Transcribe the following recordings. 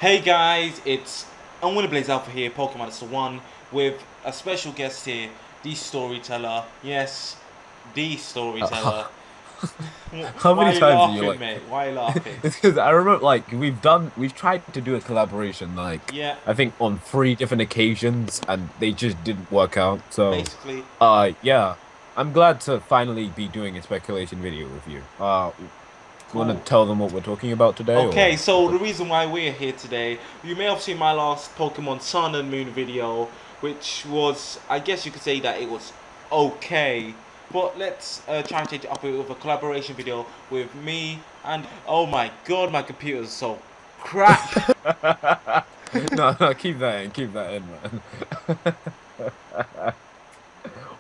Hey guys, it's I'm gonna BladeZ Alpha here, Pokemon It's the One, with a special guest here, the Storyteller. Yes, the Uh, Storyteller. how Why many are you times are you laughing, like? mate? Why are you laughing? It's because I remember like we've tried to do a collaboration like Yeah, I think on 3 different occasions and they just didn't work out. So, basically. yeah, I'm glad to finally be doing a speculation video with you. Want to Cool. tell them what we're talking about today, or Okay, so the reason why we're here today, you may have seen my last Pokemon Sun and Moon video, which was, I guess you could say that it was okay. But let's try and change it up with a collaboration video with me and, oh my god, my computer is so crap. no, no, keep that in, man.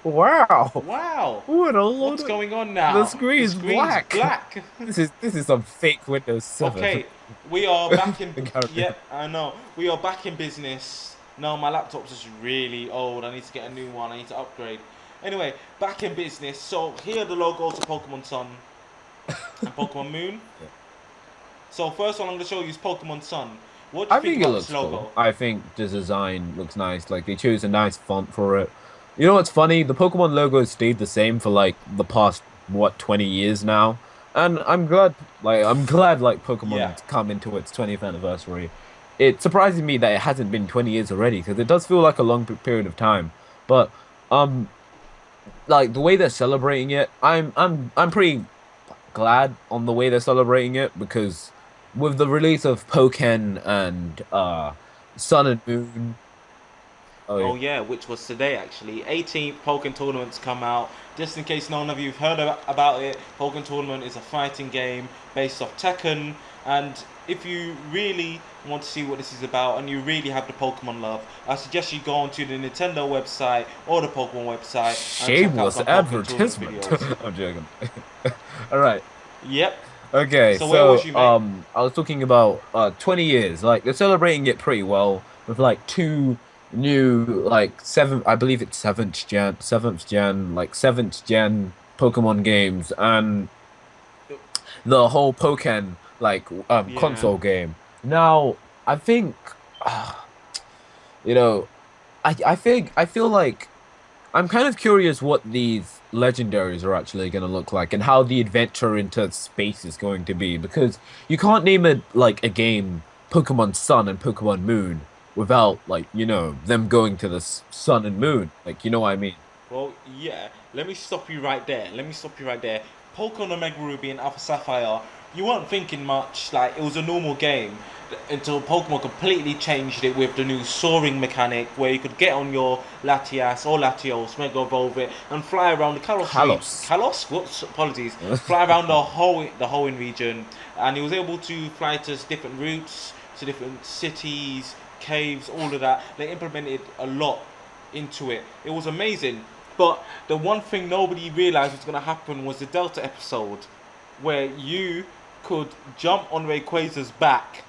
Wow, Wow, what a load what's of going on the now? The screen's screen's black. black. This is some fake Windows 7. Okay, we are back in. Carry Yep, I know. We are back in business. No, my laptop's just really old. I need to get a new one. I need to upgrade. Anyway, back in business. So here are the logos of Pokemon Sun and Pokemon Moon. Yeah. So first one I'm gonna show you is Pokemon Sun. What do you I think think it about this looks cool. logo? I think the design looks nice. Like they chose a nice font for it. You know what's funny? The Pokemon logo has stayed the same for like the past 20 years now. And I'm glad like Yeah, Pokemon's come into its 20th anniversary. It surprises me that it hasn't been 20 years already because it does feel like a long period of time. But um like the way they're celebrating it, I'm pretty glad on the way they're celebrating it because with the release of Pokken and Sun and Moon, oh yeah, oh yeah, which was today actually. 18th Pokemon Tournament's come out. Just in case none of you have heard about it, Pokemon Tournament is a fighting game based off Tekken. And if you really want to see what this is about and you really have the Pokemon love, I suggest you go onto the Nintendo website or the Pokemon website and check out shameless some Pokemon Tournament advertisement. videos. I'm joking. All right. Yep. Okay, So where was so you, mate? I was talking about 20 years. Like they're celebrating it pretty well with like two new like seven I believe it's seventh gen Pokemon games and the whole Pokken like Yeah. console game. Now, I think you know, I feel like I'm kind of curious what these legendaries are actually going to look like and how the adventure into space is going to be because you can't name it like a game Pokemon Sun and Pokemon Moon without like, them going to the sun and moon. Like, you know what I mean? Well, yeah. Let me stop you right there. Let me stop you right there. Pokemon Omega Ruby and Alpha Sapphire, you weren't thinking much. Like it was a normal game until Pokemon completely changed it with the new soaring mechanic, where you could get on your Latias or Latios, Mega Evolve it, and fly around the Kalos. Kalos? Whoops, apologies. Fly around the Hoenn region, and he was able to fly to different routes, to different cities, caves, all of that. They implemented a lot into it. It was amazing. But the one thing nobody realized was going to happen was the Delta episode, where you could jump on Rayquaza's back,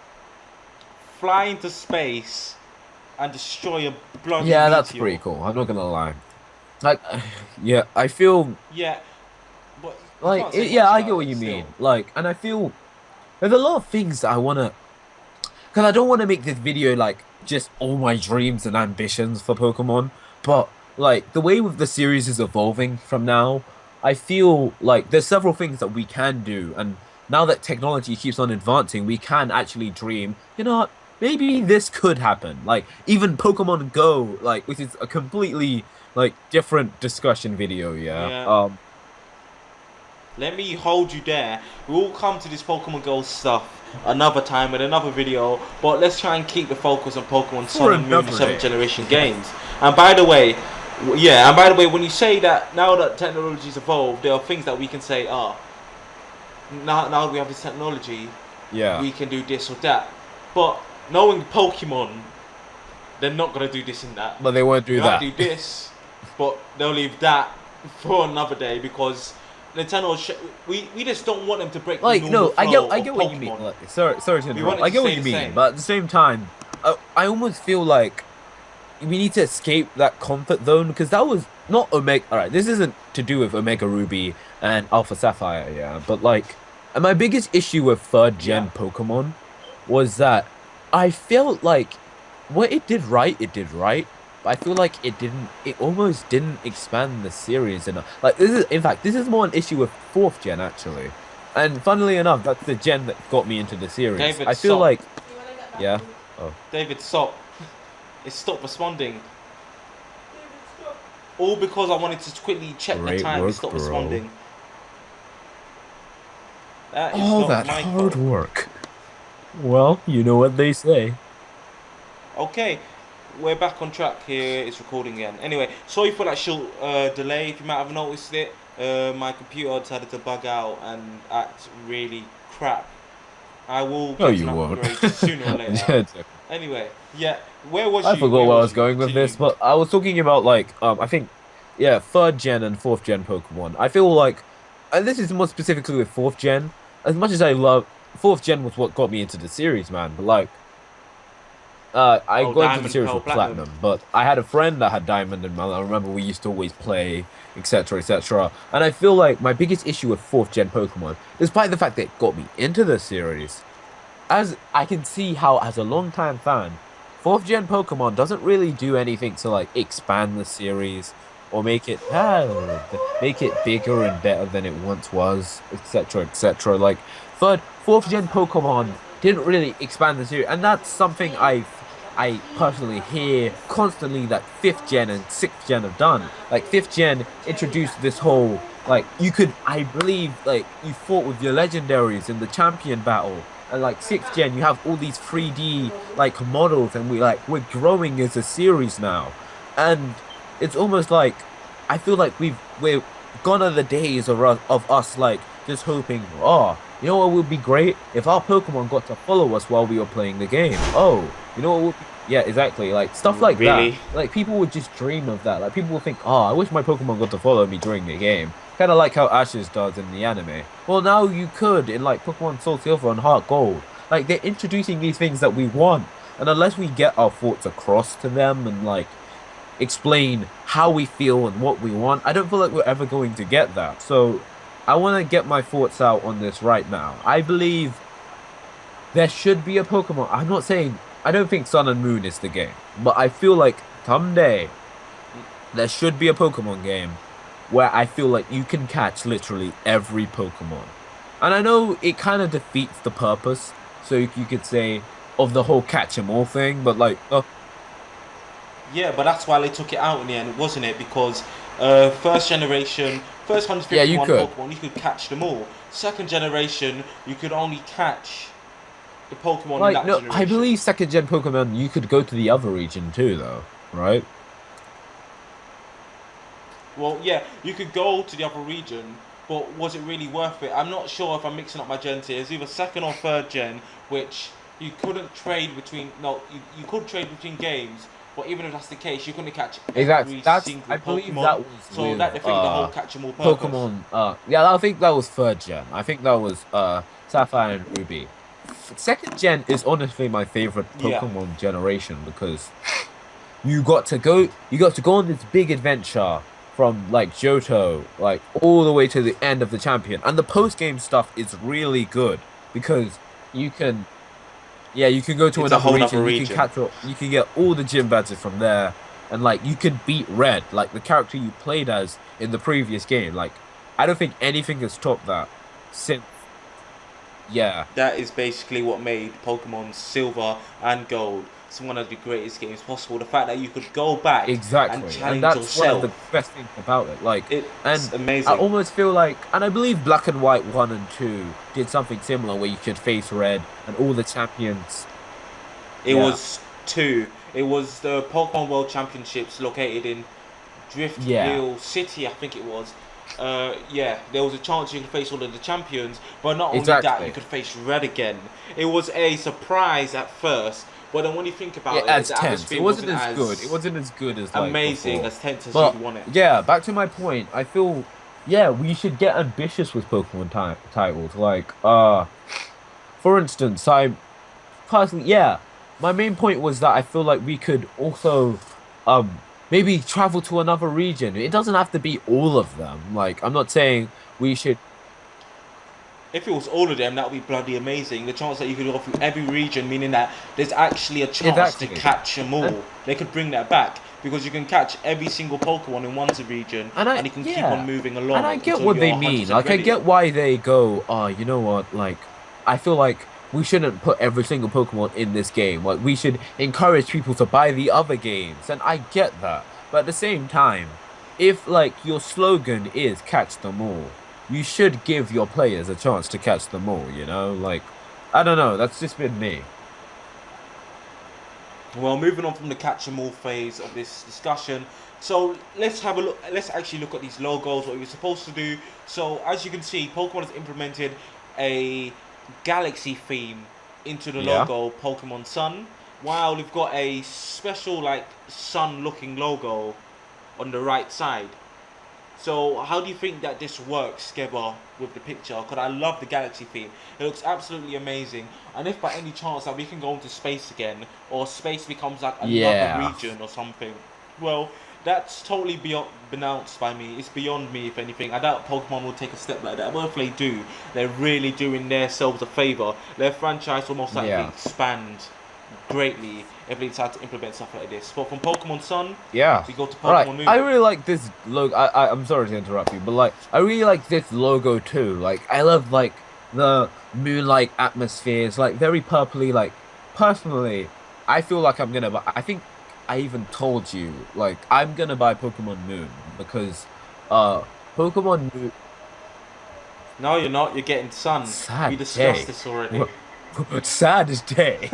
fly into space, and destroy a bloody Yeah, that's meteor. pretty cool. I'm not gonna lie. Like, yeah, I feel Yeah, but you can't say yeah, much I get about what it you still. mean. Like, and I feel there's a lot of things that I wanna, because I don't want to make this video like just all my dreams and ambitions for Pokemon, but like the way with the series is evolving from now, I feel like there's several things that we can do, and now that technology keeps on advancing, we can actually dream. You know what? Maybe this could happen. Like even Pokemon Go, like which is a completely like different discussion video, yeah. Yeah. Let me hold you there. We'll come to this Pokemon Go stuff another time in another video, but let's try and keep the focus on Pokemon For Sun and Moon, the another 7th day. generation games. And by the way, yeah, and by the way, when you say that now that technology's evolved, there are things that we can say, now we have this technology, Yeah. we can do this or that. But knowing Pokemon, they're not going to do this and that. But they won't They do might that. do this, but they'll leave that for another day because Nintendo, we just don't want them to break the Like, normal no, flow I of get what you mean. Pokemon. Like, sorry to We want interrupt. it I to get what stay you the mean, same. but at the same time, I almost feel like we need to escape that comfort zone because that was not Omega. All right, this isn't to do with Omega Ruby and Alpha Sapphire, yeah. But like, and my biggest issue with third Yeah, gen Pokemon was that I felt like what it did right, it did right. But I feel like it almost didn't expand the series enough. Like this is, in fact, this is more an issue with fourth gen actually. And funnily enough, that's the gen that got me into the series. David, I feel stop. like, yeah. Oh, David, stop. It stopped responding. All because I wanted to quickly check the great time. It work, stopped bro. responding. That is All not that my hard fault. work. Well, you know what they say. Okay, we're back on track here. It's recording again. Anyway, sorry for that short delay. If you might have noticed it, my computer decided to bug out and act really crap. I will No, get you an won't. upgrade sooner or later. Yeah, joking. Anyway, yeah, where was I you? forgot Where where I was was you? going with this, Continue. but I was talking about like I think yeah, third gen and fourth gen Pokemon. I feel like and this is more specifically with fourth gen. As much as I love fourth gen was what got me into the series, man. But like I Oh, got into the Diamond, series Pearl, with Platinum. Platinum, but I had a friend that had Diamond and I remember we used to always play, etc., etc. And I feel like my biggest issue with fourth gen Pokemon, despite the fact that it got me into the series, as I can see how, as a longtime fan, fourth gen Pokemon doesn't really do anything to like expand the series or make it bigger and better than it once was, etc., etc. Like fourth gen Pokemon didn't really expand the series, and that's something I personally hear constantly that fifth gen and sixth gen have done. Like fifth gen introduced this whole like you could I believe like you fought with your legendaries in the champion battle and like sixth gen, you have all these 3D like models, and we're growing as a series now. And it's almost like I feel like we're gone are the days of us like just hoping, oh, you know what would be great? If our Pokemon got to follow us while we were playing the game. Oh, you know what would be yeah, exactly. Like stuff like that. Really? Like people would just dream of that. Like people would think, oh, I wish my Pokemon got to follow me during the game. Kind of like how Ashes does in the anime. Well, now you could in like Pokemon Soul Silver and Heart Gold. Like they're introducing these things that we want, and unless we get our thoughts across to them and like explain how we feel and what we want, I don't feel like we're ever going to get that. So I want to get my thoughts out on this right now. I believe there should be a Pokemon. I'm not saying I don't think Sun and Moon is the game, but I feel like someday there should be a Pokemon game where I feel like you can catch literally every Pokemon. And I know it kind of defeats the purpose, so you could say, of the whole catch 'em all thing, but like, oh, Yeah, but that's why they took it out in the end, wasn't it? Because first generation, first yeah, you 151 could. Pokemon, you could catch them all. Second generation, you could only catch the Pokemon in Like, that no, I generation. believe second gen Pokemon, you could go to the other region too, though, right? Well, yeah, you could go to the other region, but was it really worth it? I'm not sure if I'm mixing up my gens here. It's either second or third gen, which you couldn't trade between. No, you could trade between games, but even if that's the case, you couldn't catch Exactly. every I single believe Pokemon. that was So that with defeated the whole catch 'em all purpose. Pokemon yeah, I think that was third gen. I think that was Sapphire and Ruby. Second gen is honestly my favorite Yeah. Pokemon generation because you got to go on this big adventure from like Johto, like all the way to the end of the champion. And the post game stuff is really good because you can yeah, you can go to It's a another whole other region, region. you can get all the gym badges from there, and like you can beat Red, like the character you played as in the previous game. Like I don't think anything has topped that since yeah, That is basically what made Pokemon Silver and Gold one of the greatest games possible. The fact that you could go back and exactly. And challenge that's one of yourself. the best things about it. Like, It's and I amazing. almost feel like, and I believe Black and White 1 and 2 did something similar where you could face Red and all the champions. It Yeah. was two. It was the Pokemon World Championships located in Yeah. Driftville City, I think it was. Yeah, there was a chance you could face all of the champions, but not only that, you Exactly. could face Red again. It was a surprise at first, but then when you think Yeah, about it, as the tense. It atmosphere wasn't wasn't as good. It as wasn't as good as like amazing before. as tense as you'd But want it. yeah, back to my point. I feel yeah, we should get ambitious with Pokemon titles. Like for instance, I personally yeah, my main point was that I feel like we could also maybe travel to another region. It doesn't have to be all of them. Like I'm not saying we should If it was all of them, that would be bloody amazing. The chance that you could go through every region, meaning that there's actually a chance to Exactly. catch them all. They could bring that back because you can catch every single Pokemon in one region, And and I, you can keep on yeah, moving and along I get until what you're they mean. 100% Like, I ready. get why they go, you know what? Like, I feel like we shouldn't put every single Pokemon in this game. Like, we should encourage people to buy the other games. And I get that. But at the same time, if, like, your slogan is catch them all, you should give your players a chance to catch them all, you know? Like, I don't know. That's just been me. Well, moving on from the catch 'em all phase of this discussion, so let's have a look. Let's actually look at these logos. What we're supposed to do. So, as you can see, Pokemon has implemented a galaxy theme into the Yeah. logo, Pokemon Sun. While we've got a special like sun-looking logo on the right side. So how do you think that this works together with the picture? Because I love the galaxy theme. It looks absolutely amazing. And if by any chance that we can go into space again, or space becomes like another Yeah. region or something, well, that's totally beyond announced by me. It's beyond me, if anything. I doubt Pokemon will take a step like that. But if they do, they're really doing themselves a favor. Their franchise will most likely Yeah. expand greatly if they decide to implement stuff like this. But from Pokemon Sun, Yeah. we go to All right. Pokemon I Moon. really like this logo. I'm sorry to interrupt you, but like I really like this logo too. Like I love like the moonlight atmosphere. It's like very purpley. Like personally, I feel like I'm gonna buy. I think I even told you like I'm gonna buy Pokemon Moon because uh Pokemon Moon No, you're not. You're getting Sun. We sad discussed day. this already. What saddest day.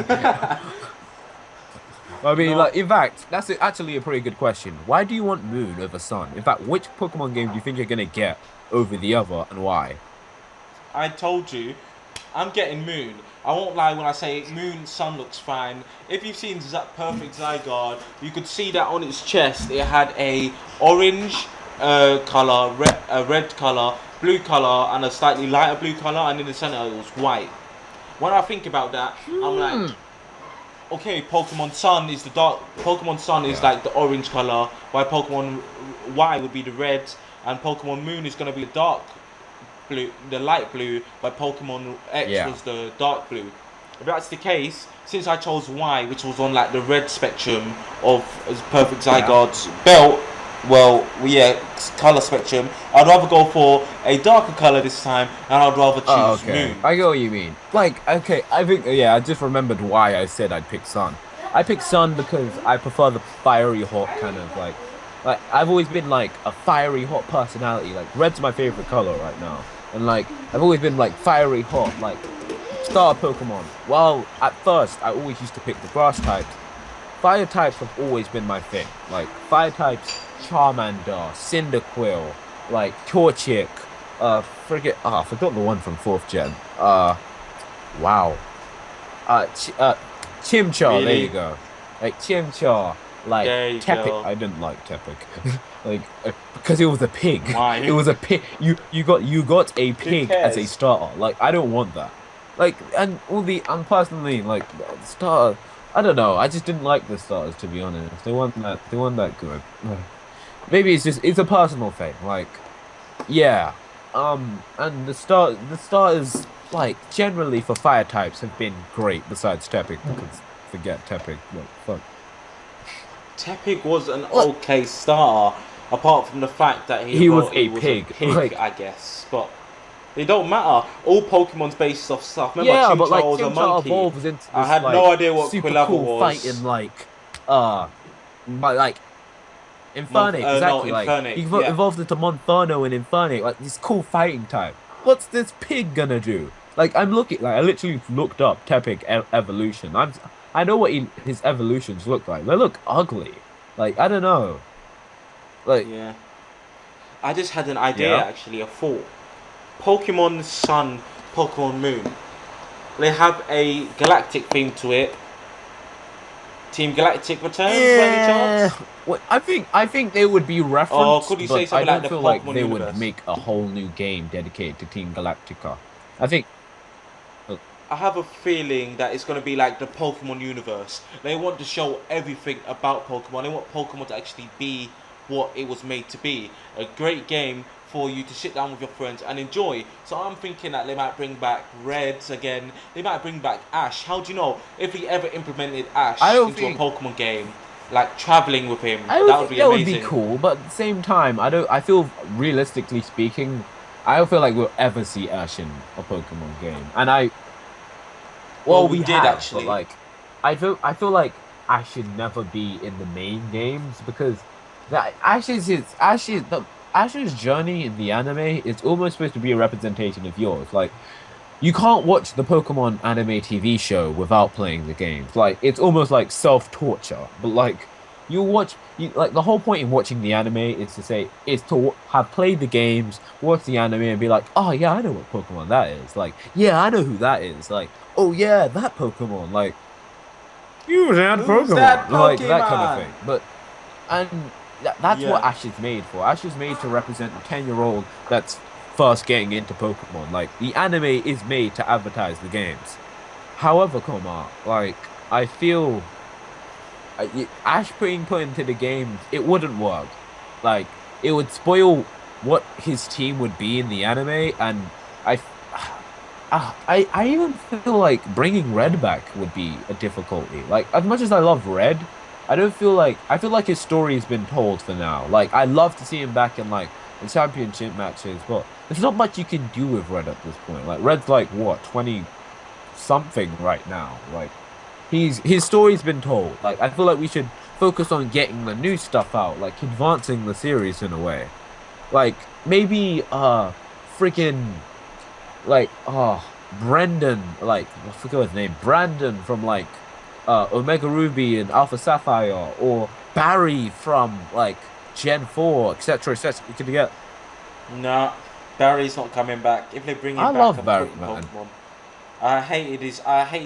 I mean, No, like, in fact, actually a pretty good question. Why do you want Moon over Sun? In fact, which Pokemon game do you think you're gonna get over the other, and why? I told you, I'm getting Moon. I won't lie when I say Moon Sun looks fine. If you've seen Perfect Zygarde, you could see that on its chest it had a orange color, red color, blue color, and a slightly lighter blue color, and in the center it was white. When I think about that, I'm like, Hmm. okay, Pokemon Sun is the dark. Pokemon Sun is Yeah. like the orange color, while Pokemon Y would be the red, and Pokemon Moon is gonna be the dark blue, the light blue, while Pokemon X Yeah. was the dark blue. If that's the case, since I chose Y, which was on like the red spectrum of Perfect Yeah. Zygarde's belt, well, yeah, color spectrum, I'd rather go for a darker color this time, and I'd rather Oh, choose okay. Moon. I get what you mean. Like, okay, I think, yeah, I just remembered why I said I'd pick Sun. I picked Sun because I prefer the fiery hot kind of like I've always been like a fiery hot personality. Like, red's my favorite color right now, and like I've always been like fiery hot, like star Pokemon. Well, at first I always used to pick the grass types. Fire types have always been my thing. Like fire types, Charmander, Cyndaquil, like Torchic, I forgot the one from fourth gen. Wow. Ch Chimchar, there you Really? go. Like Chimchar, like There you Tepic. go. I didn't like Tepic. Like because it was a pig. It Why? was a pig. You got a Who pig as a cares? starter. Like I don't want that. Like and personally like the starter. I don't know. I just didn't like the starters to be honest. They weren't that good. Maybe it's a personal thing. Like yeah. And the starters like generally for fire types have been great besides Tepic because forget Tepic. Like fuck. Tepig was an What? okay starter, apart from the fact that He was he a was a pig. pig, Like I guess. But it don't matter. All Pokemon's based off stuff. Remember, yeah, but like Chimchar was a Chimchar monkey. evolves into I this had no like idea what super Quilava cool fighting was. like but like Infernape, No, exactly. Like Infernape. he Yeah, evolved into Monferno and Infernape, like this cool fighting type. What's this pig gonna do? Like I literally looked up Tepic evolution. I know what his evolutions look like. They look ugly. Like I don't know. Like yeah. I just had an idea yeah, actually, a thought. Pokemon Sun, Pokemon Moon. They have a galactic theme to it. Team Galactic returns by any yeah. chance? What I think they would be Or could referenced, you say but I something like don't the feel like Pokemon they would universe? make a whole new game dedicated to Team Galactica. I think. uh, I have a feeling that it's going to be like the Pokemon universe. They want to show everything about Pokemon. They want Pokemon to actually be what it was made to be. A great game for you to sit down with your friends and enjoy. So I'm thinking that they might bring back Reds again. They might bring back Ash. How do you know if he ever implemented I Ash don't into a think. Pokemon game, like traveling with him? I don't That would think be that would be amazing. cool, but at the same time, I don't. I feel realistically speaking, I don't feel like we'll ever see Ash in a Pokemon game. And Well, well, we we did have, but actually. like, I feel like Ash should never be in the main games because that Ash's journey in the anime is almost supposed to be a representation of yours. Like, you can't watch the Pokemon anime TV show without playing the games. Like it's almost like self-torture. But like you like the whole point in watching the anime is to have played the games, watch the anime and be like, "Oh yeah, I know what Pokemon that is." Like, "Yeah, I know who that is." Like, "Oh yeah, that Pokemon." Like, "You that Who's that Pokemon." Like that kind of Pokemon? thing. But and that's what Yeah. Ash is made for. Ash is made to represent a 10-year-old that's first getting into Pokemon. Like the anime is made to advertise the games. However, Komar, like I feel Ash being put into the games, it wouldn't work. Like it would spoil what his team would be in the anime, and I, I even feel like bringing Red back would be a difficulty. Like as much as I love Red, I don't feel like I feel like his story has been told for now. Like I'd love to see him back in like the championship matches, but there's not much you can do with Red at this point. Like Red's like what 20 something right now. Like his story's been told. Like I feel like we should focus on getting the new stuff out, like advancing the series in a way. Like maybe freaking like Brendan, like I forgot his name, Brandon from like Omega Ruby and Alpha Sapphire, or Barry from like Gen 4, etc. etc. We could get Nah, Barry's not coming back. If they bring him I back, love I'm Barry, quitting man. Pokemon. I hated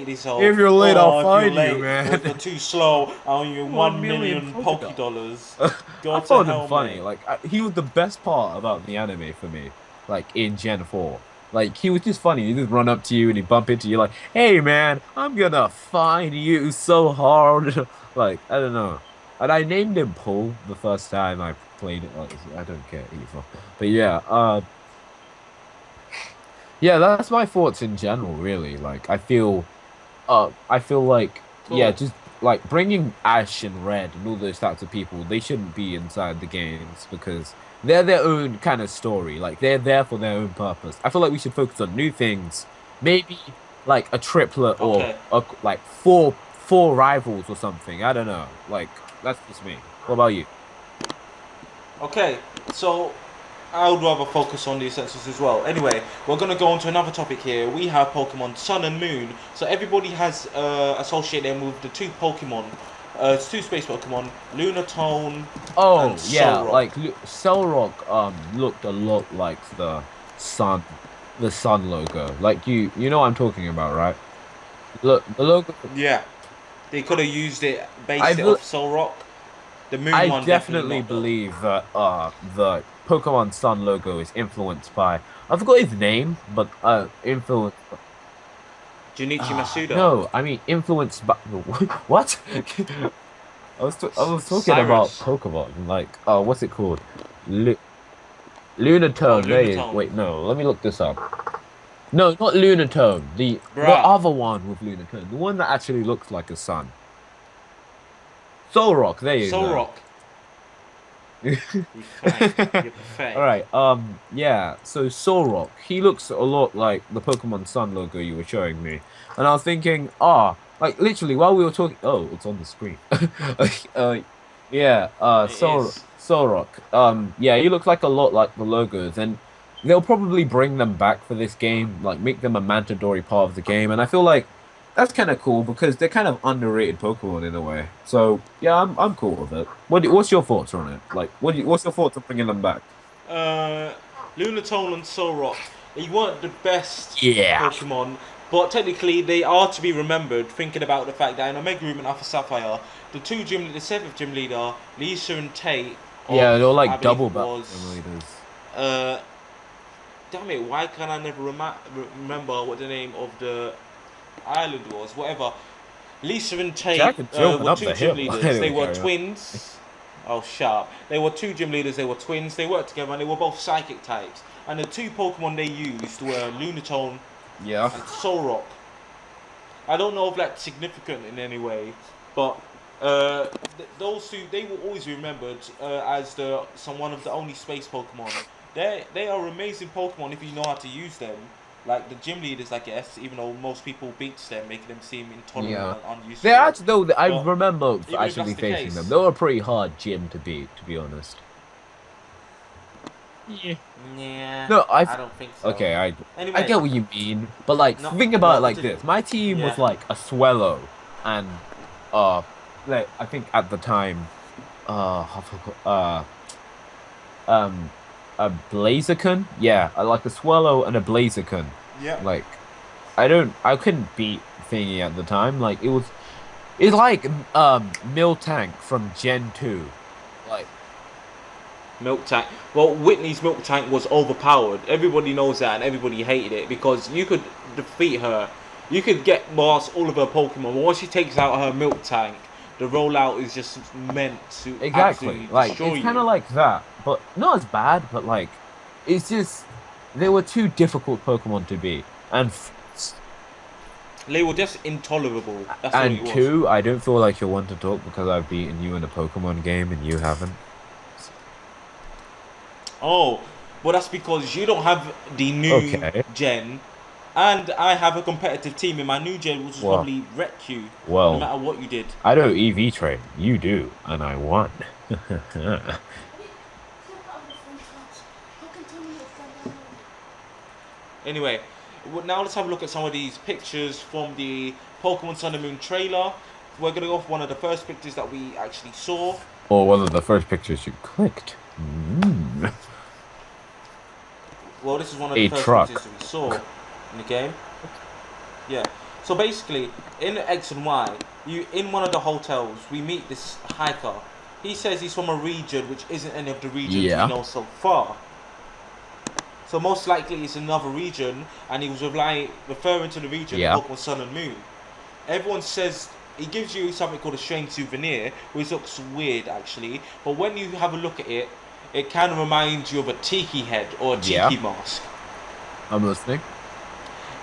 his whole, If you're late, I'll oh, if you're find you, late or if you're man. too slow, I owe you 1 1 million million polka Poké dots. dollars. I Go to found him hell, funny. mate. Like he was the best part about the anime for me. Like in Gen 4. Like he was just funny. He just run up to you and he bump into you like, "Hey man, I'm gonna find you so hard." Like, I don't know. And I named him Paul the first time I played it. Like, I don't care either. But yeah, yeah, that's my thoughts in general, really. Like I feel like yeah, Cool. just like bringing Ash and Red and all those types of people, they shouldn't be inside the games because they're their own kind of story. Like they're there for their own purpose. I feel like we should focus on new things, maybe like a triplet or Okay. like four rivals or something. I don't know. Like that's just me. What about you? Okay. So I would rather focus on the essentials as well. Anyway, we're gonna go on to another topic here. We have Pokemon Sun and Moon. So everybody has associated them with the two Pokemon, two space Pokemon, Lunatone and Oh yeah, Solrock. like Cellrock looked a lot like sun, the sun logo. Like you know what I'm talking about, right? Look, the logo. Yeah, they could have used it, I based it bel off Solrock. The Moon I one definitely definitely not though. believe that the Pokemon Sun logo is influenced by I forgot his name, but influenced. Junichi Masuda, No, I mean influenced by what? I was talking about Cyrus. Pokemon, like what's it called? Lu Oh, Lunatone. There you Lunatone. wait, no, let me look this up. No, not Lunatone. The Bruh. other one with Lunatone, the one that actually looks like a sun. Solrock. There you go. Solrock. You pathetic. You're All pathetic. right. Yeah. So Solrock, he looks a lot like the Pokemon Sun logo you were showing me, and I was thinking, like literally while we were talking. Oh, it's on the screen. uh, yeah. It is. Solrock. Yeah, he looks like a lot like the logos, and they'll probably bring them back for this game, like make them a mandatory part of the game, and I feel like that's kind of cool because they're kind of underrated Pokemon in a way. So yeah, I'm cool with it. What's your thoughts on it? Like, what's your thoughts on bringing them back? Uh, Lunatone and Solrock, they weren't the best Yeah. Pokemon, but technically they are to be remembered. Thinking about the fact that in Omega Ruby and Alpha Sapphire, the seventh gym leader, Lisa and Tate Yeah, of, they're I like believe double it battle was, simulators. uh, damn it, why can I never remember what the name of the island was? Whatever. Lisa and Tate Jack and Jill went were up two the gym hill. leaders. They Anyway, were carry on. twins. Oh, sharp. They were two gym leaders. They were twins. They worked together, and they were both psychic types. And the two Pokemon they used were Lunatone Yeah. and Solrock. I don't know if that's significant in any way, but those two they will always be remembered as one of the only space Pokemon. They are amazing Pokemon if you know how to use them. Like the gym leaders, I guess, even though most people beats them, making them seem intolerant Yeah. and They unuseful. actually, though, I But remember even if that's actually the facing them. case, They were a pretty hard gym to beat, to be honest. Yeah. yeah, No, I don't think so. okay, I Anyway, get what you mean, but like no, think about well, it like continue. this. My team Yeah, was like a Swellow and uh like I think at the time I forgot, um a Blaziken? Yeah, like a Swallow and a Blaziken. yeah. Like I couldn't beat Thingy at the time. Like it's like Miltank from Gen 2. Like Milk Tank. Well, Whitney's Milk Tank was overpowered. Everybody knows that, and everybody hated it because you could defeat her. You could get past all of her Pokemon. Once she takes out her Milk Tank, the rollout is just meant to exactly. absolutely Like destroy it's kind you. of like that, but not as bad, but like it's just they were too difficult Pokemon to beat. They were just intolerable. That's what it And was. two, I don't feel like you'll want to talk because I've beaten you in a Pokemon game and you haven't. Oh, well, that's because you don't have the new Okay. gen, and I have a competitive team in my new gen, which will Well, probably wreck you no well, matter what you did. I don't EV train. You do, and I won. Anyway, now let's have a look at some of these pictures from the Pokemon Sun and Moon trailer. We're going to go off one of the first pictures that we actually saw. Or one of the first pictures you clicked. Mm. Well, this is one of the A first pictures truck. that we saw in the game. Yeah. So basically, in X and Y, in one of the hotels, we meet this hiker. He says he's from a region which isn't any of the regions we Yeah. know so far. So most likely it's another region, and he was referring to the region Yeah. of Pokemon Sun and Moon. Everyone says he gives you something called a strange souvenir, which looks weird actually. But when you have a look at it, it kind of reminds you of a tiki head or a Yeah. tiki mask. I'm listening.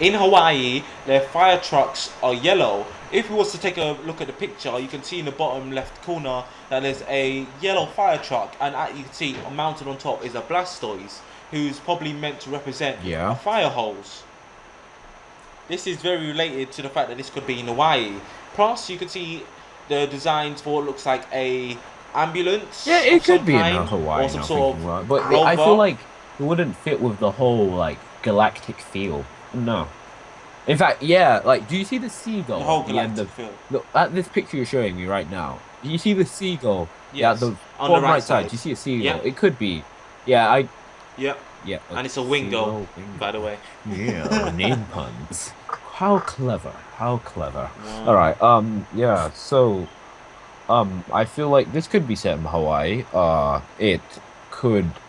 In Hawaii, their fire trucks are yellow. If you was to take a look at the picture, you can see in the bottom left corner that there's a yellow fire truck, and you can see mounted on top is a Blastoise, who's probably meant to represent a Yeah. fire hose. This is very related to the fact that this could be in Hawaii. Plus, you can see the designs for what looks like a ambulance Yeah, of it some could be in kind, Hawaii or some now sort thinking of about it. But I feel rover. like it wouldn't fit with the whole like galactic feel. No. In fact, yeah, like do you see the The seagull whole at the end galactic of feel. look at this picture you're showing me right now? Do you see the seagull? Yeah, at Yes, the on the bottom right right side, side. do you see a seagull? Yep, It could be. Yeah, yep. yeah, a And it's a Wingo, seagull bingo. by the way. Yeah, name puns. How clever. How clever. All Wow. right. Yeah, so I feel like this could be set in Hawaii. It could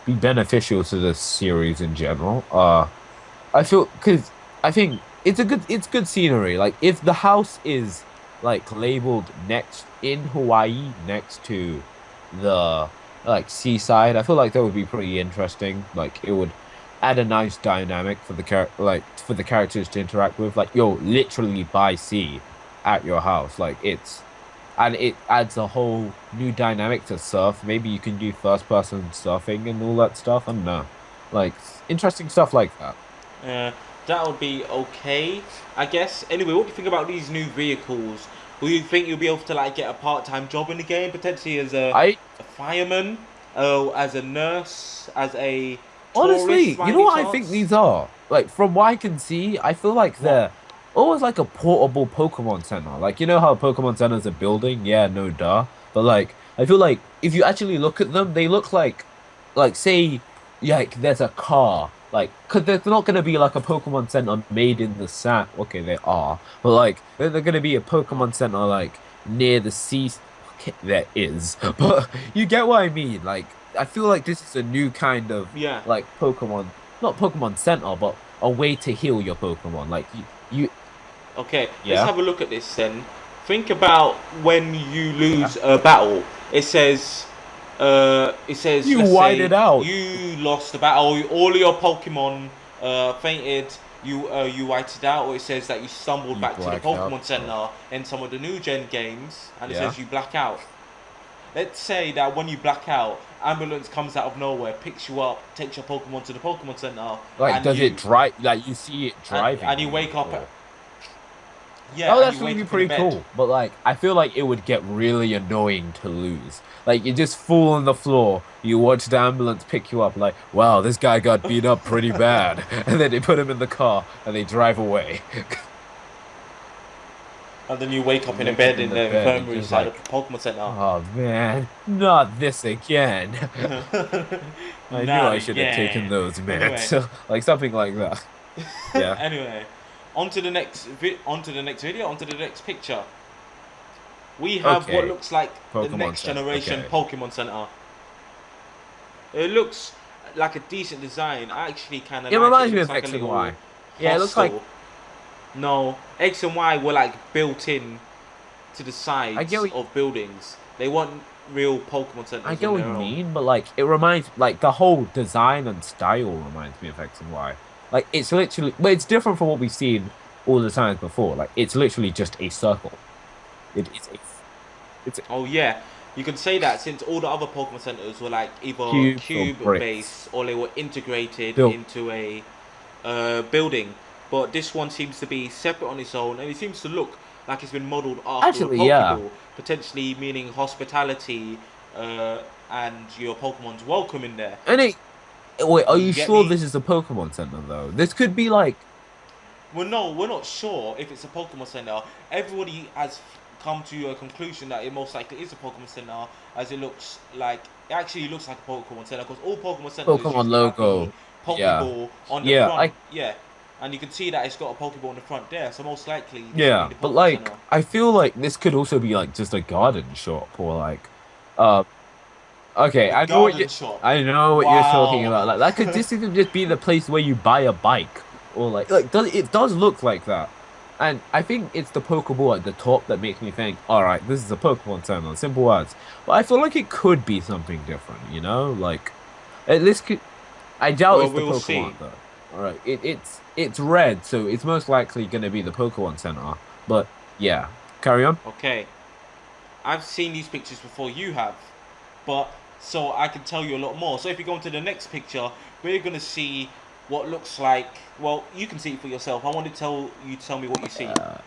be beneficial to the series in general. I feel because I think it's good scenery. Like if the house is like labeled next in Hawaii next to the like seaside, I feel like that would be pretty interesting. Like it would add a nice dynamic for the for the characters to interact with. Like you're literally by sea at your house. Like and it adds a whole new dynamic to surf. Maybe you can do first person surfing and all that stuff. I don't know. Like interesting stuff like that. Uh, that would be okay, I guess. Anyway, what do you think about these new vehicles? Will you think you'll be able to like get a part-time job in the game, potentially as I a fireman, as a nurse, as a tourist honestly, by you know any what I think chance? these are? Like from what I can see, I feel like What? they're almost like a portable Pokemon Center. Like you know how Pokemon Center is a building? Yeah, no duh. But like I feel like if you actually look at them, they look like say like there's a car. Like, cause there's not gonna be like a Pokemon Center made in the sand. Okay, they are, but like they're gonna be a Oh, Pokemon Center like near the sea. Okay, there is, but you get what I mean. Like, I feel like this is a new kind of yeah. like Pokemon, not Pokemon Center, but a way to heal your Pokemon. Like you Okay, let's yeah, have a look at this then. Think about when you yeah, lose a battle. it says, You let's whited say out. you lost the battle, all of your Pokemon fainted, you whited out, or it says that you stumbled You back to the blacked out. Pokemon Oh, Center in some of the new gen games, and it yeah. says you black out. Let's say that when you black out, ambulance comes out of nowhere, picks you up, takes your Pokemon to the Pokemon Center, Like, and does it you drive? Like, you see it and driving you you, wake up. or Yeah, oh, and that's you gonna wake be up in a pretty bed. cool. But like, I feel like it would get really annoying to lose. Like, you just fall on the floor. You watch the ambulance pick you up. Like, wow, this guy got beat up pretty bad, and then they put him in the car and they drive away. And then you wake You up in a wake up bed in in the the bed and infirmary just side of like, the Pokemon Center. oh man, not this again. I knew Not I should have taken again. those Anyway, meds. Like something like that. Yeah. anyway, on to the next picture. We have what Okay. looks like the Pokemon next Center. generation Okay. Pokemon Center. It looks like a decent design. I actually kind of It like it. It reminds me looks of like a X and little Y. Yeah, it looks like hostel. No, X and Y were like built in to the I get sides what of buildings. They weren't real Pokemon I centers get on what their you own. mean, but like it reminds like the whole design and style reminds me of X and Y. Like it's literally, but it's different from what we've seen all the times before. Like it's literally just a circle. It's a Oh yeah, you can say that since all the other Pokemon centers were like either cubes or cube bricks based or they were integrated built. into a building. But this one seems to be separate on its own, and it seems to look like it's been modelled after a Actually, yeah. Pokeball, potentially meaning hospitality and your Pokemon's welcome in there. And it wait, are You you get sure me? this is a Pokemon Center though? This could be like Well, no, we're not sure if it's a Pokemon Center. Everybody has come to a conclusion that it most likely is a Pokemon Center, as it actually looks like a Pokemon Center because all Pokemon Centers Pokemon usually have the logo. Yeah. Pokeball on the Yeah, front. I Yeah, and you can see that it's got a Pokeball on the front there. So most likely this will be yeah, the but Pokemon like Center. I feel like this could also be like just a garden shop or like uh okay, A garden shop. I know what you're talking Wow. about. Like that could just even just be the place where you buy a bike or like does it does look like that. And I think it's the Pokeball at the top that makes me think, all right, this is a Pokemon Center, simple words. But I feel like it could be something different, you know? Like at least could I doubt Well, it's the we'll see. Pokemon though. All right, it's red, so it's most likely going to be the Pokemon Center. But yeah, carry on. Okay, I've seen these pictures before you have, but so I can tell you a lot more. So if you go into the next picture, we're gonna see what looks like. Well, you can see it for yourself. I want to tell me what you see. Uh,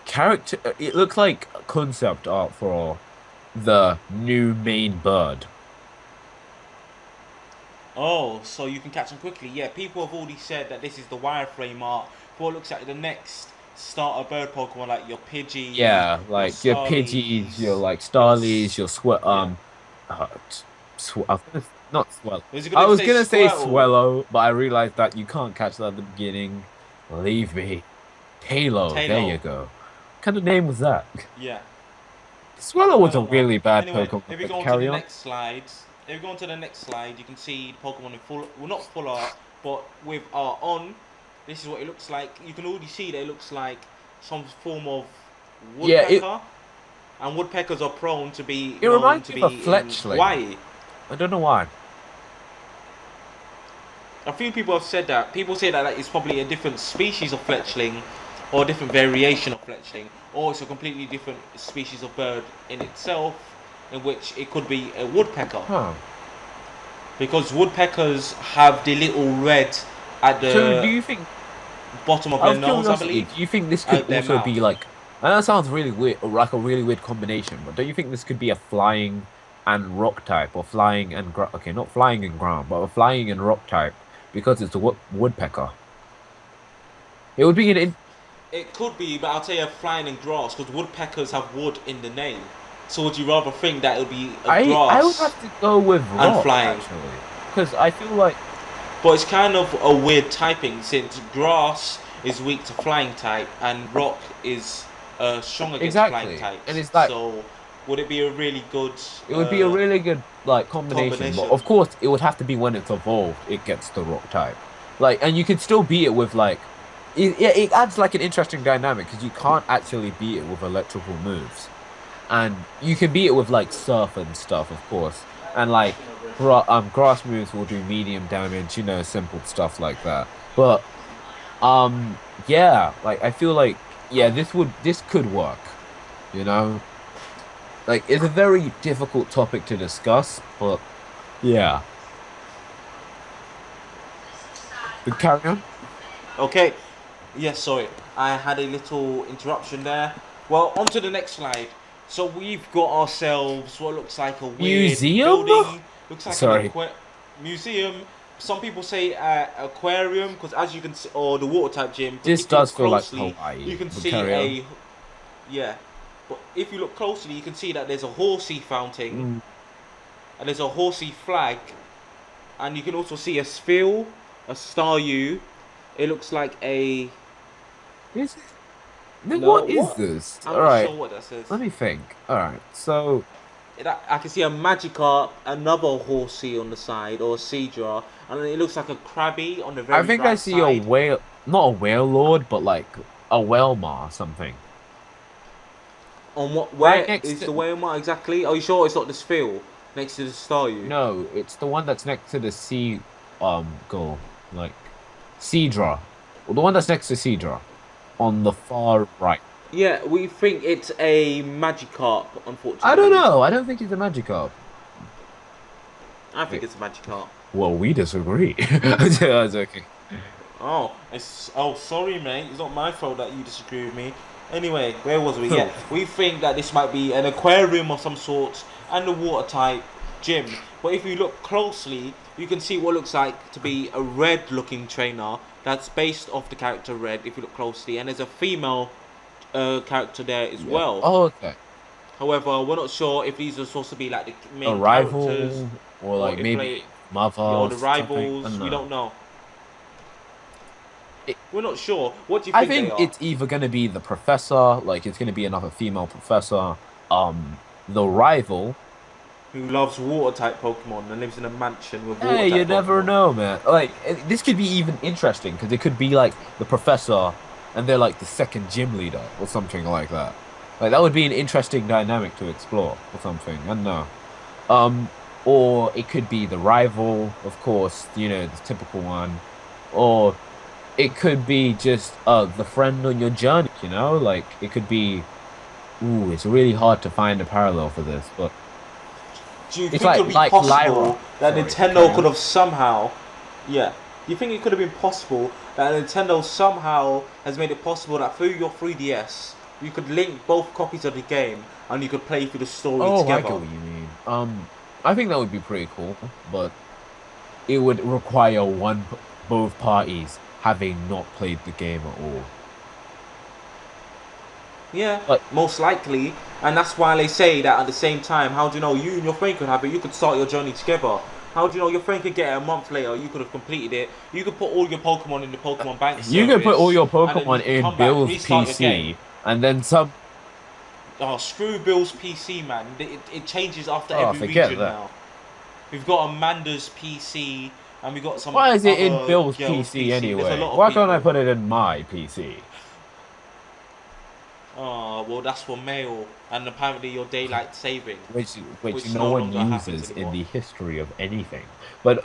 Character, it looks like concept art for the new main bird. Oh, so you can catch them quickly. Yeah, people have already said that this is the wireframe art for what looks like the next starter bird Pokemon, like your Pidgey, Yeah, your like your Pidgeys, your Starlies, like your Starlies, your yeah. uh, I was gonna, not Swell. Was it I gonna was say gonna say Squirtle? Swellow, but I realized that you can't catch that at the beginning. Leave me. Halo, there you Tailo. go. What kind of name was that? Yeah, Swallow I was a don't know. really bad Anyway, Pokemon, if we but go on to carry the on. next slide, you can see Pokemon in full, well, not full art, but with art on. This is what it looks like. You can already see that it looks like some form of Yeah, woodpecker, and woodpeckers are prone to be it known reminds to me of a be in fletchling. Hawaii. I don't know why. A few people have said that. People say that it's probably a different species of fletchling, or a different variation of fletchling, or it's a completely different species of bird in itself, in which it could be a woodpecker. Huh. Because woodpeckers have the little red at So do the you think, bottom of out their of nose, I curiosity, believe, do you think this could at their also mouth. be like, and that sounds really weird, or like a really weird combination, but don't you think this could be a flying and rock type, or flying and okay, not flying and ground, but a flying and rock type, because it's a woodpecker? It would be an in It could be, but I'll tell you, flying in grass, because woodpeckers have wood in the name. So would you rather think that it would be a I would grass have to go with and rock flying? actually, because I feel like But it's kind of a weird typing, since grass is weak to flying type and rock is strong against flying exactly, and types. it's like So would it be a really good it would be a really good like combination, but combination? of course it would have to be when it's evolved, it gets the rock type. Like, and you could still beat it with like, yeah, it adds like an interesting dynamic because you can't actually beat it with electrical moves. and you can beat it with like surf and stuff, of course, and like grass moves will do medium damage, simple stuff like that. But yeah, like I feel like yeah, this could work, you know. Like it's a very difficult topic to discuss, but yeah, but carry on. Okay. Yes, sorry. I had a little interruption there. Well, on to the next slide. So we've got ourselves what looks like a weird Museum? building. Looks like an Sorry, museum. Some people say aquarium because as you can see, or the water type gym. But this if you does look feel like closely, you Hawaii, can but see carry on. a yeah. But if you look closely, you can see that there's a horsey fountain Mm, and there's a horsey flag, and you can also see a sphere, a star U. It looks like a is it? Then no what is what? this? I'm All not right, sure what that says. let me think. All right, so I can see a Magikarp, another horsey on the side, or a Seadra, and it looks like a Krabby on the I very think I right see a side. whale, not a whale lord, but like a whale ma something. On what? Right Where next is to the whale mark exactly? Are you sure it's not the sphere next to the Staryu? no, it's the one that's next to the sea goal, like Seadra. Well, the one that's next to Seadra on the far right. Yeah, we think it's a Magikarp, I don't unfortunately. know. I don't think it's a Magikarp. I think Wait, it's a Magikarp. well, we disagree. That's okay. Sorry, mate. It's not my fault that you disagree with me. Anyway, where was we? Yeah, we think that this might be an aquarium of some sort and a water type gym. But if you look closely, you can see what looks like to be a red-looking trainer that's based off the character Red. If you look closely, and there's a female character there as Yeah. well. Oh, okay. However, we're not sure if these are supposed to be like the A main characters rival or or like if like maybe mother or or the something. I rivals. don't We know. don't know. It, We're not sure. What do you I think they think are? it's either gonna be the professor, like it's gonna be another female professor, the rival. Who loves water type Pokemon and lives in a mansion with water Hey, you type never Pokemon. know, man. Like this could be even interesting because it could be like the professor and they're like the second gym leader or something like that. Like that would be an interesting dynamic to explore or something. I don't know. Um, or it could be the rival, of course, the typical one. Or it could be just the friend on your journey, Like it could be it's really hard to find a parallel for this, but Do you it's think it like would be like Lyra. possible that Sorry, Nintendo carry could on. have somehow, yeah? Do you think it could have been possible that Nintendo somehow has made it possible that through your 3DS you could link both copies of the game and you could play through the story Oh, I get together? what you mean. I think that would be pretty cool, but it would require both parties having not played the game at all. Yeah, But most likely, and that's why they say that at the same time. How do you know you and your friend could have it? You could start your journey together. How do you know your friend could get it a month later? You could have completed it. You could put all your Pokemon in the Pokemon Bank you can put all service, your and then you Pokemon can in come back, Bill's restart your game. PC, and then some. Oh, screw Bill's PC, man. It changes after Oh, every forget region that. now. We've got Amanda's PC, and we got some Why is it in other Bill's girls' PC PC. There's a anyway? lot of Why can't I people. put it in my PC? Oh, well, that's for mail, and apparently your daylight saving, Which which no no one longer happens uses in anymore. the history of anything. But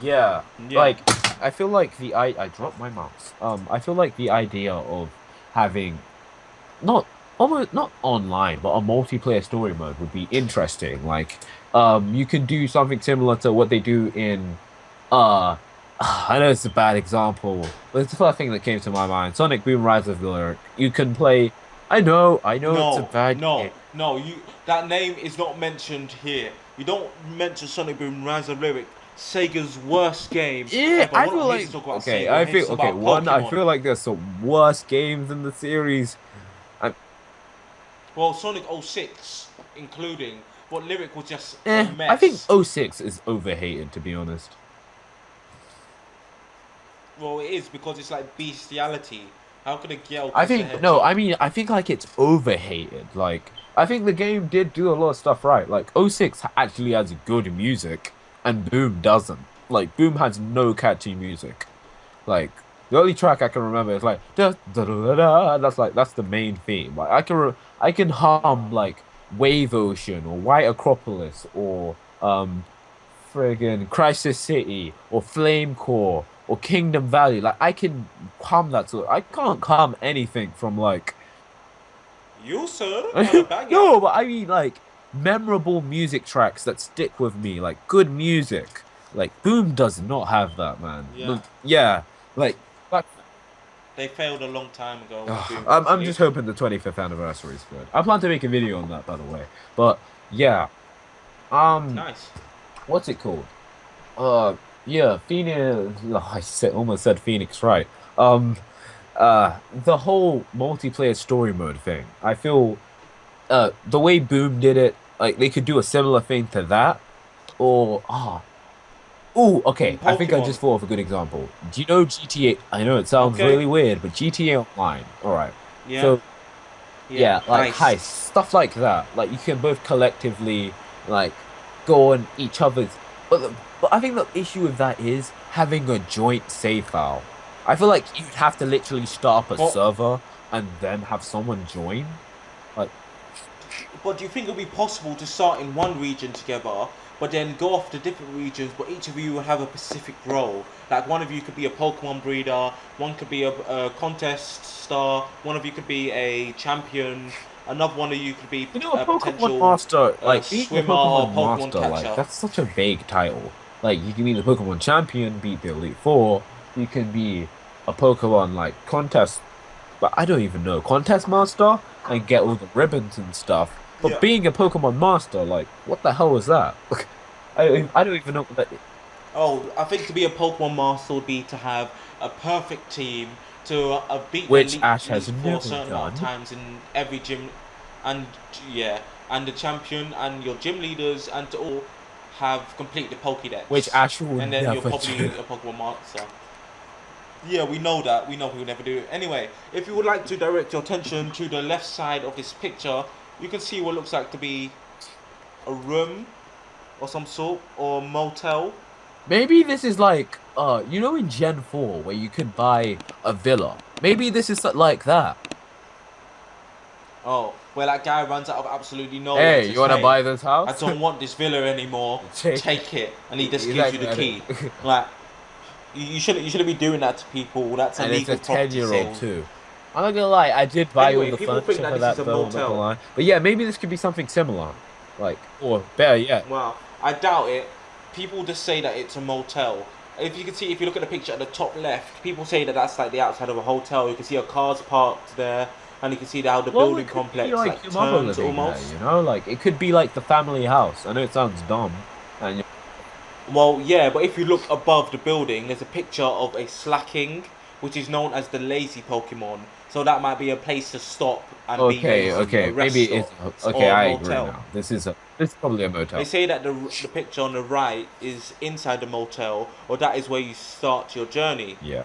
yeah, Yeah. like I feel like I dropped my mouse. I feel like the idea of having not almost not online, but a multiplayer story mode would be interesting. Like, you can do something similar to what they do in uh I know it's a bad example, but it's the first thing that came to my mind. Sonic Boom Rise of the Lyric. You can play. I know it's a No, bad no, game. no. You that name is not mentioned here. You don't mention Sonic Boom Rise of Lyric, Sega's worst game Yeah, ever. I We're not feel here to like talk about okay. Sega. We're I here to feel talk okay. about One, I Pokemon. feel like there's some worse games in the series. I, Well, Sonic '06, including, but Lyric was just a I think mess. '06 is overhated, to be honest. Well, it is because it's like bestiality. How could a girl I kiss a think no, hedgehog? I mean I think like it's overhated. Like I think the game did do a lot of stuff right. Like '06 actually has good music and Boom doesn't. Like Boom has no catchy music. Like the only track I can remember is like da, da, da, da, da. That's the main theme. Like I can hum like Wave Ocean or White Acropolis or friggin' Crisis City or Flame Core or Kingdom Valley. Like I can calm that sort. I can't calm anything from like You, sir, got a banger. no, but I mean like memorable music tracks that stick with me, like good music. Like Boom does not have that, man. Yeah, Yeah, like that, they failed a long time ago with ugh, Boom, I'm actually. just hoping the 25th anniversary is good. I plan to make a video on that, by the way. But yeah, um, Nice. what's it called? Yeah, Phoenix. I said almost said Phoenix, right? The whole multiplayer story mode thing. I feel the way Boom did it, like they could do a similar thing to that, or oh, In okay. I think I Pokemon. just thought of a good example. Do you know GTA? I know it sounds Okay. really weird, but GTA Online. All right. Yeah. So Yeah. yeah, like Heist. heists, stuff like that. Like you can both collectively like go on each other's. But I think the issue with that is having a joint save file. I feel like you'd have to literally start up a But server and then have someone join. Like, but do you think it would be possible to start in one region together, but then go off to different regions, but each of you would have a specific role? Like one of you could be a Pokemon breeder, one could be a contest star, one of you could be a champion, another one of you could be you know, a a Pokemon potential Master, like being a swimmer or Pokemon Pokemon Master, like catcher. that's such a vague title. Like you can be the Pokemon Champion, beat the Elite Four. You can be a Pokemon like contest, but I don't even know, contest master and get all the ribbons and stuff. But Yeah. being a Pokemon master, like, what the hell is that? I don't even know what that is. Oh, I think to be a Pokemon master would be to have a perfect team to beat the Which elite Ash has elite for a never certain amount of done. times in every gym, and yeah, and the champion and your gym leaders, and to all have complete the Which Pokédex, Ash will and then you're never do. probably a Pokemon master. Yeah, we know that. We know we will never do it. Anyway, if you would like to direct your attention to the left side of this picture, you can see what looks like to be a room or some sort or motel. Maybe this is like, you know, in Gen 4 where you could buy a villa. Maybe this is like that. Oh, where that guy runs out of absolutely nowhere and Hey, says, you wanna "Hey, buy this I house? don't want this villa anymore. Take it. Take it," and he just gives you the Exactly. key. Like you shouldn't be doing that to people. That's And it's a illegal property 10-year-old sale. too. I'm not gonna lie, I did buy all Anyway, the people think furniture that for this is that a though, I'm not gonna motel. lie. But yeah, maybe this could be something similar. Like, or better yet. Well, I doubt it. People just say that it's a motel. If you can see, if you look at the picture at the top left, people say that that's like the outside of a hotel. You can see a car's parked there, and you can see how the Well, building it could be complex like like your mother turns living there, almost. you know? Like, it could be like the family house. I know it sounds dumb. And Well, yeah, but if you look above the building, there's a picture of a slacking, which is known as the lazy Pokemon. So that might be a place to stop and be okay, lazy, a okay, rest maybe stop okay, or a I agree motel. now. This is probably a They motel. say that the picture on the right is inside the motel, or that is where you start your journey. Yeah.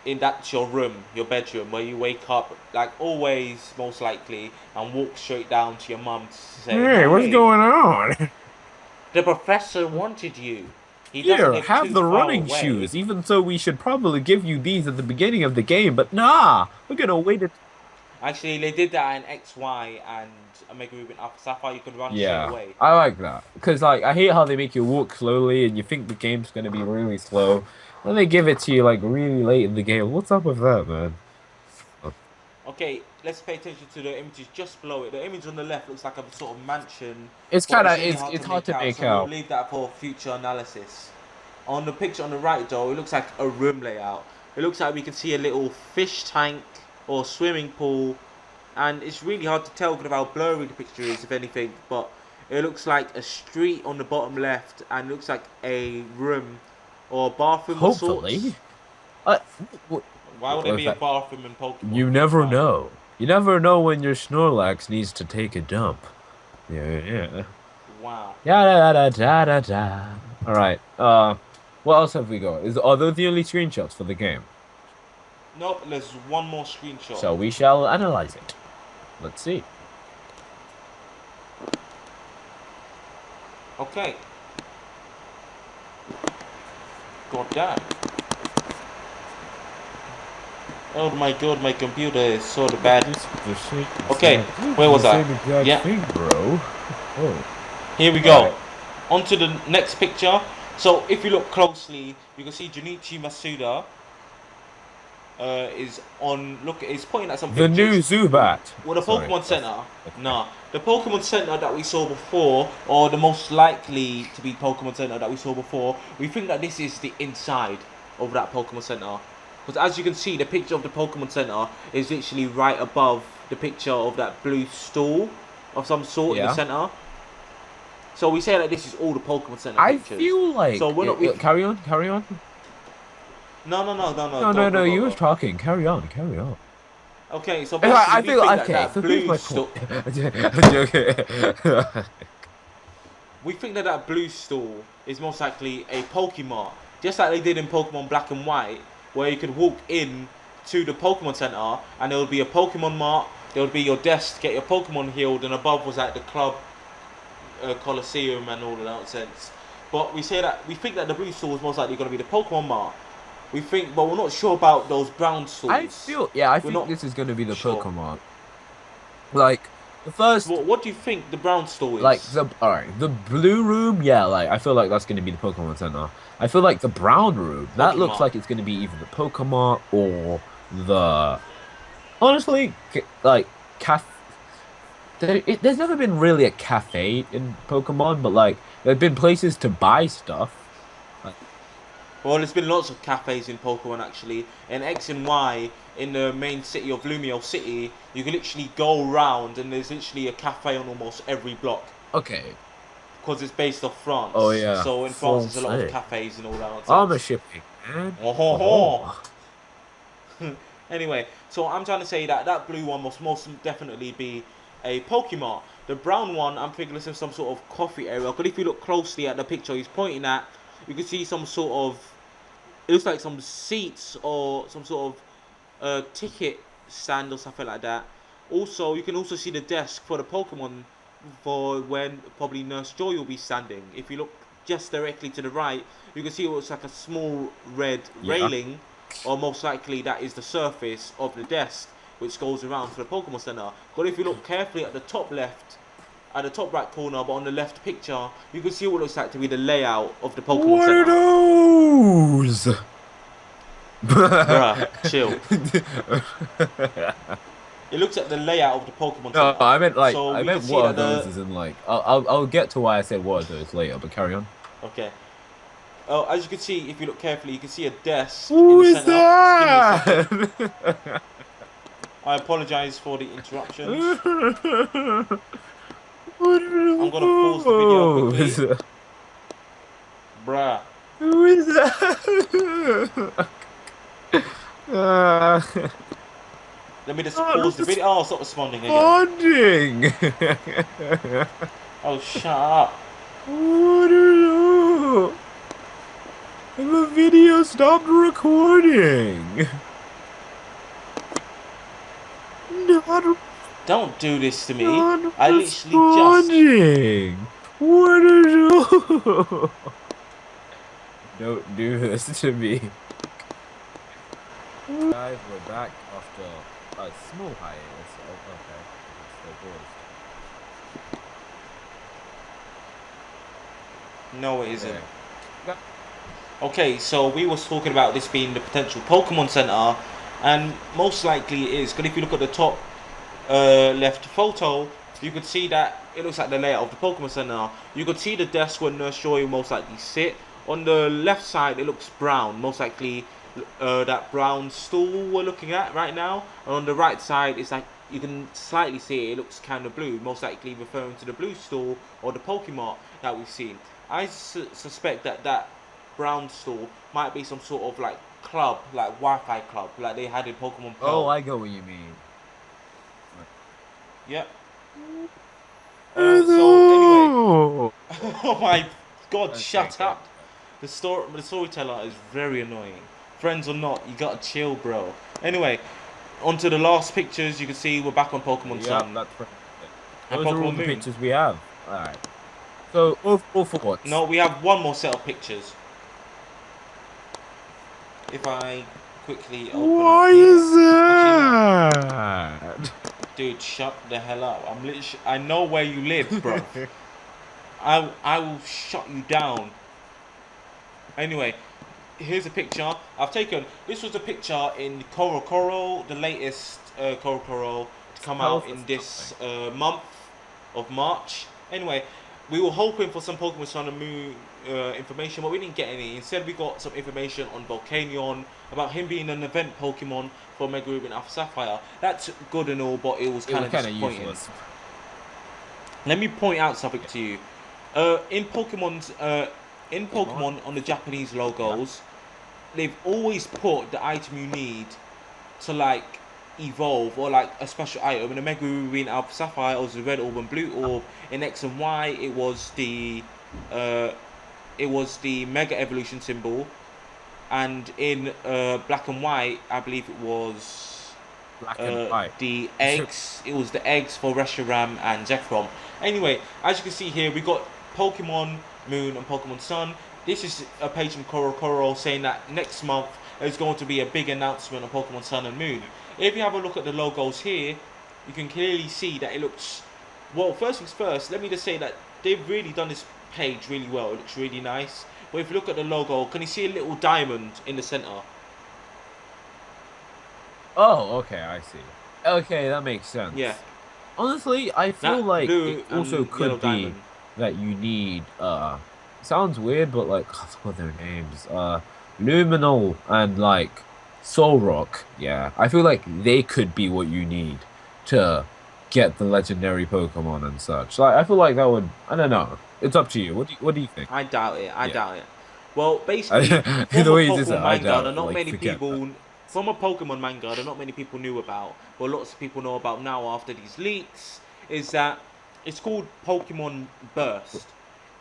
In that's your room, your bedroom, where you wake up, like always, most likely, and walk straight down to your mum to say, Hey, what's "Hey, going on? the professor wanted you. He doesn't Here, live have too the far running away." shoes, even though we should probably give you these at the beginning of the game, but nah, we're gonna wait it. Actually, they did that in X, Y, and Omega Ruby and Alpha Sapphire. You could run straight Yeah, away. I like that. Because, like, I hate how they make you walk slowly and you think the game's gonna be really slow. Then they give it to you, like, really late in the game. What's up with that, man? Okay, let's pay attention to the images just below it. The image on the left looks like a sort of mansion, It's but kind it's of, really hard it's to hard make to out, make so we'll out. leave that for future analysis. On the picture on the right, though, it looks like a room layout. It looks like we can see a little fish tank or swimming pool, and it's really hard to tell because of how blurry the picture is, if anything, but it looks like a street on the bottom left, and it looks like a room or a bathroom of sorts. Hopefully. Uh, w- Why would there be a bathroom in Pokemon? you never Why? know. You never know when your Snorlax needs to take a dump. Yeah, yeah. Wow. Yeah, da, da, da, da, da. All right. What else have we got? Are those the only screenshots for the game? Nope, there's one more screenshot. So we shall analyze it. Let's see. Okay. God damn. Oh my god, my computer is sort of Look, bad. this is the same Okay, exact, where was the I? same exact Yeah, thing, bro. Oh, here we go. alright. On to the next picture. So if you look closely, you can see Junichi Masuda is on. Look, is pointing at some The new pictures. Zubat. Well, the Sorry, Pokemon that's Center. okay. Nah, the Pokemon Center that we saw before, or the most likely to be Pokemon Center that we saw before, we think that this is the inside of that Pokemon Center. Because as you can see, the picture of the Pokemon Center is literally right above the picture of that blue stool of some sort in the Yeah. center. So we say that this is all the Pokemon Center I pictures. feel So like we're not. carry on, carry on. No. No, Go no, go no. go You was go. talking. Carry on, carry on. Okay, so basically we feel think that okay. that So here's blue my point. stool. I'm joking. We think that that blue stool is most likely a Pokemon, just like they did in Pokemon Black and White, where you could walk in to the Pokemon Center and there would be a Pokemon Mart, there would be your desk to get your Pokemon healed, and above was like the club Coliseum and all the nonsense. But we think that the blue stool is most likely going to be the Pokemon Mart. We think, but we're not sure about those brown stools. I We're think not this is gonna be the sure. Pokemon. Like the first, What do you think the brown stall like is? the all right, the blue room. Yeah, like I feel like that's gonna be the Pokemon Center. I feel like the brown room. That looks Pokemon. like it's gonna be either the Pokemon or the honestly, like caf. There's never been really a cafe in Pokemon, but like there've been places to buy stuff. Like, Well, there's been lots of cafes in Pokemon actually. In X and Y, in the main city of Lumio City, you can literally go around and there's literally a cafe on almost every block. okay. Because it's based off Oh France. yeah, So in France, there's a lot of Francais. cafes and all that Armor nonsense. shipping, man. Oh ho ho! Oh. Anyway, so I'm trying to say that that blue one must most definitely be a Pokemon. The brown one, I'm thinking this is some sort of coffee area. Because if you look closely at the picture he's pointing at, you can see some sort of, it looks like some seats or some sort of ticket stand or something like that. Also, you can also see the desk for the Pokemon for when probably Nurse Joy will be standing. If you look just directly to the right, you can see it looks like a small red Yeah. railing, or most likely that is the surface of the desk which goes around for the Pokemon Center. But if you look carefully at the top left, at the top right corner, but on the left picture, you can see what looks like to be the layout of the Pokemon What are Center. those? Bruh, chill. It looks at the layout of the Pokemon No, Center. So I we can meant see what are that those? the As in like, I'll get to why I said what are those later, but carry on. okay. Oh, as you can see, if you look carefully, you can see a desk in Who the is center. Just give me a second. that? I apologize for the interruptions. What are I'm gonna pause the video quickly. those? Bruh. Who is that? Uh, Let me just not pause the video. Oh, stop responding again. responding. Oh, shut up. What are you? The video stopped recording. Not, Don't do this to me. not I literally just. responding. What are you? Don't do this to me. Guys, we're back after a small hiatus. Oh, okay. It's still No, it paused. isn't. Okay. Okay, so we was talking about this being the potential Pokemon Center, and most likely it is. Because if you look at the top left photo, you could see that it looks like the layout of the Pokemon Center. You could see the desk where Nurse Joy will most likely sit. On the left side, it looks brown, most likely that brown stool we're looking at right now. And on the right side, it's like you can slightly see it looks kind of blue, most likely referring to the blue stool or the Pokemon that we've seen. I suspect that that brown stool might be some sort of like club, like Wi-Fi club, like they had in Pokemon Oh, Pearl. I get what you mean. Yep. So anyway, Hello. oh my God, Okay, shut okay. up. The storyteller is very annoying. Friends or not, you gotta chill, bro. Anyway, on to the last pictures. You can see we're back on Pokemon Yep, Sun that's right. and Those are all Pokemon the Moon. pictures we have. All right. So, all for what? No, we have one more set of pictures. If I quickly open up Why here. is Actually, no. that? Dude, shut the hell up. I'm literally. I know where you live, bro. I will shut you down. Anyway, here's a picture I've taken. This was a picture in Coro, the latest Coro to come Tells out us in this something. month of March. Anyway, we were hoping for some Pokemon Sun and Moon information, but we didn't get any. Instead, we got some information on Volcanion about him being an event Pokemon for Mega Ruby and Alpha Sapphire. That's good and all, but it was It kind was of kind of disappointing. useless. Let me point out something Yeah. to you. In Pokemon's in Pokemon? Pokemon on the Japanese Yeah. logos, they've always put the item you need to like evolve or like a special item. In the Mega Ruby and Alpha Sapphire, it was the red orb and blue orb. In X and Y, uh, it was the Mega Evolution symbol, and in Black and White, I believe it was Black and white. the eggs. It was the eggs for Reshiram and Zekrom. Anyway, as you can see here, we got Pokemon Moon and Pokemon Sun. This is a page from Koro saying that next month there's going to be a big announcement on Pokemon Sun and Moon. If you have a look at the logos here, you can clearly see that it looks. Well, first things first, let me just say that they've really done this page really well. It looks really nice. But if you look at the logo, can you see a little diamond in the center? Oh, okay, I see. Okay, that makes Yeah, sense. Honestly, I feel that like it blue also and yellow could be diamond. that you need sounds weird, but like what are their names? Luminol and like Solrock. Yeah. I feel like they could be what you need to get the legendary Pokemon and such. Like I feel like that would I don't know. It's up to you. What do you think? I doubt it. I Yeah. doubt it. Well, basically, from The a way you just said Pokemon I manga doubt that it, not like many forget that. people, from a Pokemon manga that not many people knew about, but lots of people know about now after these leaks, is that it's called Pokemon Burst.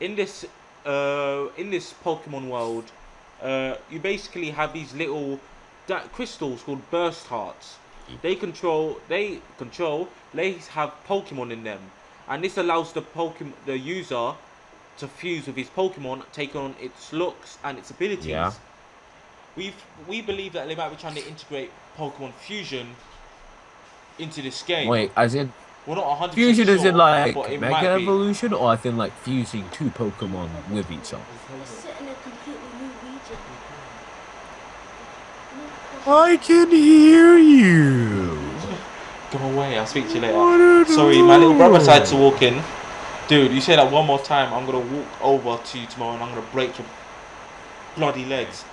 In this Pokemon world, you basically have these little crystals called Burst Hearts. They have Pokemon in them, and this allows the user to fuse with his Pokemon, take on its looks and its Yeah. abilities. We believe that they might be trying to integrate Pokemon Fusion into this game. Wait, as in We're not 100% fusion is in sure, but like it Mega might be. Evolution, or I think like fusing two Pokemon with each other. It's set in a completely new region. I can hear you. Go away, I'll speak to you I later. don't Sorry, my little brother decided to know. walk in. Dude, you say that one more time, I'm gonna walk over to you tomorrow and I'm gonna break your bloody Okay. legs.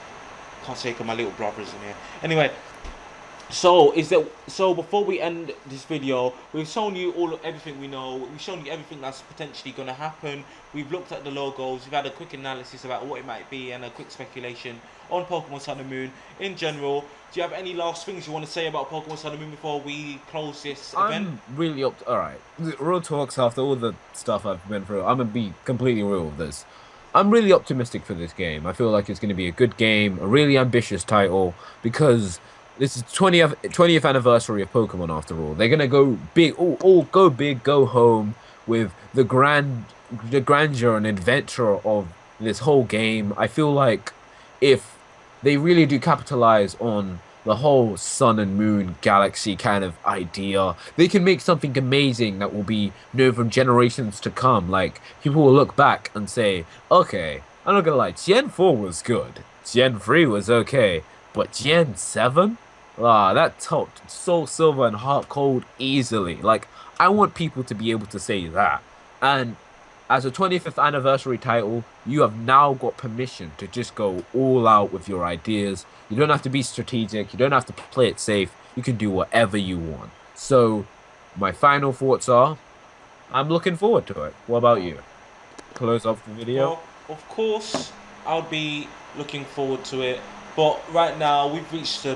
Can't say 'cause my little brother's in here. Anyway, so before we end this video, we've shown you everything we know. We've shown you everything that's potentially going to happen. We've looked at the logos. We've had a quick analysis about what it might be and a quick speculation on Pokemon Sun and Moon in general. Do you have any last things you want to say about Pokemon Sun and Moon before we close this event? I'm really up. All right, real talks. After all the stuff I've been through, I'm gonna be completely real with this. I'm really optimistic for this game. I feel like it's going to be a good game, a really ambitious title, because this is 20th anniversary of Pokemon after all. They're going to go big, all go big, go home with the grandeur and adventure of this whole game. I feel like if they really do capitalize on the whole sun and moon galaxy kind of idea, they can make something amazing that will be known for generations to come. Like people will look back and say, okay, I'm not gonna lie, Gen 4 was good. Gen 3 was okay. But Gen 7? Ah, that topped Soul Silver and Heart Cold easily. Like, I want people to be able to say that. And as a 25th anniversary title, you have now got permission to just go all out with your ideas. You don't have to be strategic. You don't have to play it safe. You can do whatever you want. So, my final thoughts are, I'm looking forward to it. What about you? Close off the video. Well, of course, I'll be looking forward to it. But right now, we've reached a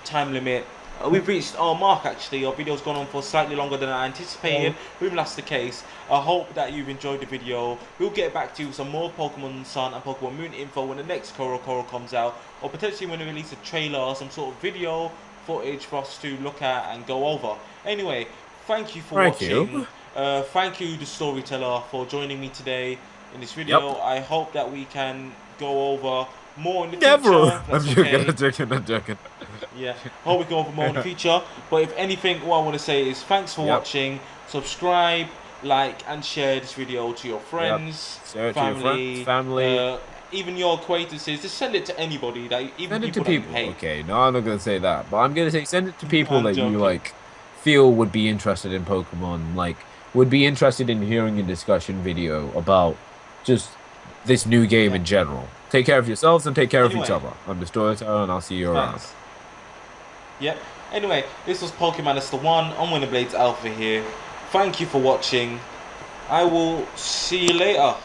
time limit. We've reached our mark actually. Our video's gone on for slightly longer than I anticipated. Even that's the case. I hope that you've enjoyed the video. We'll get back to you with some more Pokemon Sun and Pokemon Moon info when the next Koro comes out. Or potentially when they release a trailer or some sort of video footage for us to look at and go over. Anyway, thank you for Thank watching. you. Thank you, the storyteller, for joining me today in this Yep. video. I hope that we can go over more in the Never. future. I'm That's joking. okay. I'm joking. I'm joking. Yeah, hope we can offer more in the future. But if anything, what I want to say is thanks for Yep. watching. Subscribe, like, and share this video to your friends, Share it to your friends, family. even your acquaintances. Just send it to anybody that, even Send it to people that you people. hate. Okay, no, I'm not gonna say that, but I'm gonna say send it to people I'm that you joking. like feel would be interested in Pokemon, like would be interested in hearing a discussion video about just this new game Yeah. in general. Take care of yourselves and take care of each Anyway. other. I'm the Storyteller, and I'll see you around. Thanks. Yep. Anyway, this was Pokemon It's the One. I'm winning BladeZ Alpha here. Thank you for watching. I will see you later.